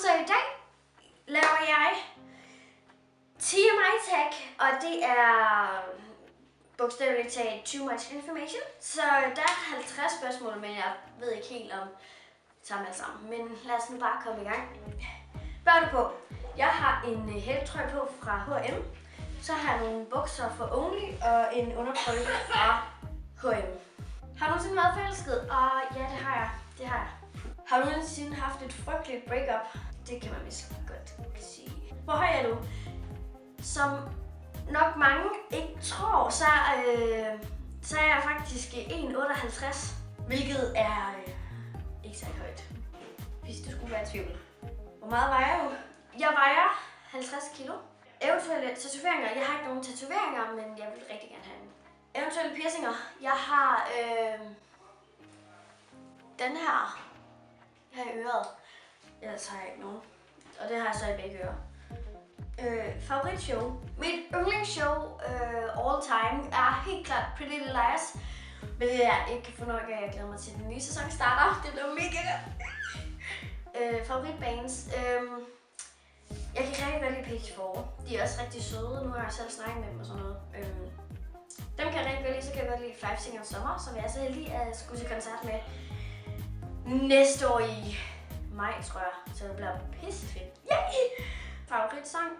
så i dag laver jeg TMI tag, og det er bogstaveligt talt too much information. Så der er 50 spørgsmål, men jeg ved ikke helt om sammen alle sammen. Men lad os nu bare komme i gang. Hvad er du på? Jeg har en hættetrøje på fra H&M. Så har jeg nogle bukser fra Only og en undertrøje fra H&M. Har du nogensinde været forelsket? Og ja, det har jeg. Har du nogensinde haft et frygteligt breakup? Det kan man vist godt sige. Hvor høj er du? Som nok mange ikke tror, så er jeg faktisk 1,58, hvilket er ikke særlig højt, hvis du skulle være i tvivl. Hvor meget vejer du? Jeg vejer 50 kilo. Eventuelle tatoveringer. Jeg har ikke nogen tatoveringer, men jeg vil rigtig gerne have en. Eventuelle piercinger. Jeg har den her i øret. Ellers har jeg ikke nogen. Og det har jeg så i begge ører. Favoritshow. Mit yndlingsshow all time er helt klart Pretty Little Liars. Men det er ikke kan få nok af. Jeg glæder mig til den nye sæson starter. Det bliver mega godt. Favoritbands. Jeg kan rigtig godt lide Page 4. De er også rigtig søde. Nu har jeg selv snakket med dem og sådan noget. Dem kan jeg rigtig godt lide. Så kan jeg godt lide Five Singers Summer, som jeg er så heldig at skulle til koncert med næste år i maj, tror jeg. Så det bliver pissefedt. Yay! Favoritsang?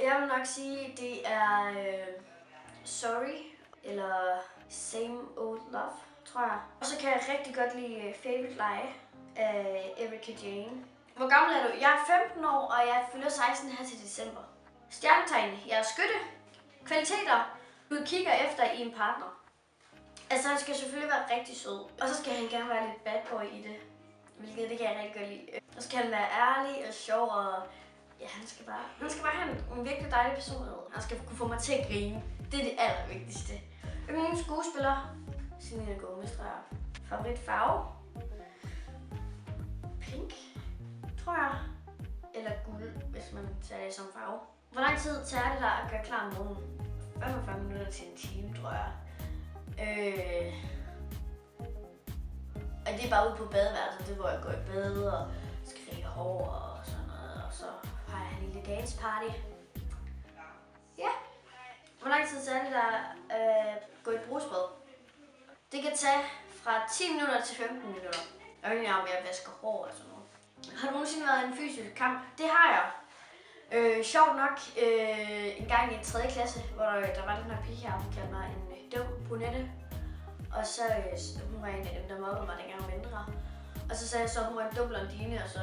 Jeg vil nok sige, det er Sorry eller Same Old Love, tror jeg. Og så kan jeg rigtig godt lide Favorite Lie af Erika Jane. Hvor gammel er du? Jeg er 15 år, og jeg fylder 16 her til december. Stjernetegn. Jeg er skytte. Kvaliteter. Du kigger efter i en partner. Altså, han skal selvfølgelig være rigtig sød. Og så skal han gerne være lidt bad boy i det. Hvilket det kan jeg rigtig godt lide. Så skal han være ærlig og sjov og... Ja, han skal bare have en virkelig dejlig personlighed. Han skal kunne få mig til at grine. Det er det allervigtigste. Yndlings skuespiller. Selena Gomez, tror jeg. Favoritfarve? Pink, tror jeg. Eller guld, hvis man tager det som farve. Hvor lang tid tager det der at gøre klar om morgenen? 45 minutter til en time, tror jeg. Og det er bare ude på badeværelset, det hvor jeg går i bad og skriger hår og sådan noget. Og så har jeg en lille dance party. Ja. Hvor lang tid tager det der gå i brugsbad? Det kan tage fra 10 minutter til 15 minutter. Jeg er ikke om jeg vasker hår og sådan noget. Har du nogensinde været i en fysisk kamp? Det har jeg. Sjovt nok en gang i 3. klasse, hvor der var den her pige her, hun kaldte mig en dum brunette. Og så hun var en af dem, der mobbede mig, dengang hun var mindre. Og så sagde jeg så, at hun var en dum blondine, og så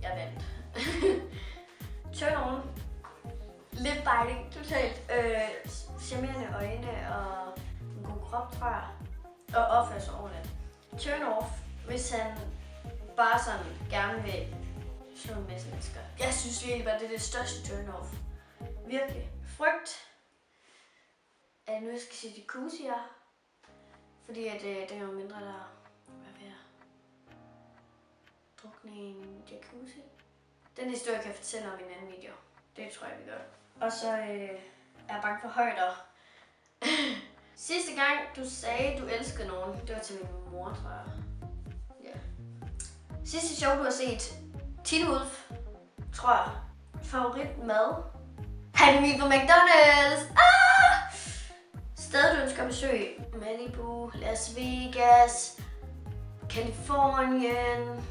jeg vandt. Turn on. Lip biting, totalt. Charmerende øjne og en god krop, tror jeg. Og opføre sig ordentligt. Turn off, hvis han bare sådan gerne vil slå en masse mennesker. Jeg synes virkelig bare, det er det største turn off. Virkelig. Frygt. At nu jeg skal sige jacuzzi her. Fordi at den er jo mindre, der er ved at drukne i en jacuzzi. Den historie kan jeg fortælle om i en anden video. Det tror jeg, vi gør. Og så er jeg bange for højder. Sidste gang, du sagde, du elskede nogen, det var til min mor, tror jeg. Ja. Sidste show, du har set, Teen Wolf, tror jeg. Favorit mad? Happy Meal på McDonald's! Ah! Sted, du ønsker at besøge? Malibu, Las Vegas, Californien,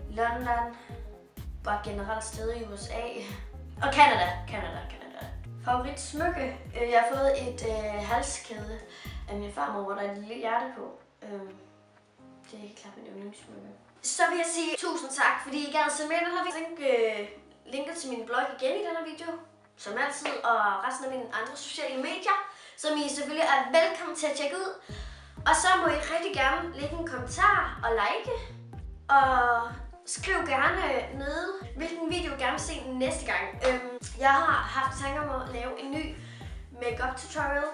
London, bare generelt steder i USA. Og Canada. Favorit smykke? Jeg har fået et halskæde af min farmor, hvor der er et lille hjerte på. Det er helt klart min yndlingssmykke. Så vil jeg sige tusind tak, fordi I gad se med den her video. Linker til min blog igen i denne video, som altid, og resten af mine andre sociale medier, som I selvfølgelig er velkommen til at tjekke ud. Og så må I rigtig gerne lægge en kommentar og like, og skriv gerne nede, hvilken video I gerne vil se næste gang. Jeg har haft tanker om at lave en ny makeup tutorial,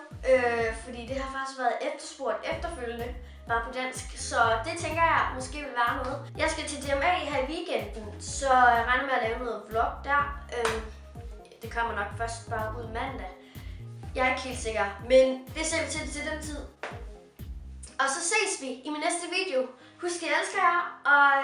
fordi det har faktisk været efterspurgt efterfølgende, bare på dansk. Så det tænker jeg måske vil være noget. Jeg skal til DMA her i weekenden, så jeg regner med at lave noget vlog der. Det kommer nok først bare ud mandag. Jeg er ikke helt sikker, men det ser vi til den tid. Og så ses vi i min næste video. Husk, jeg elsker jer, og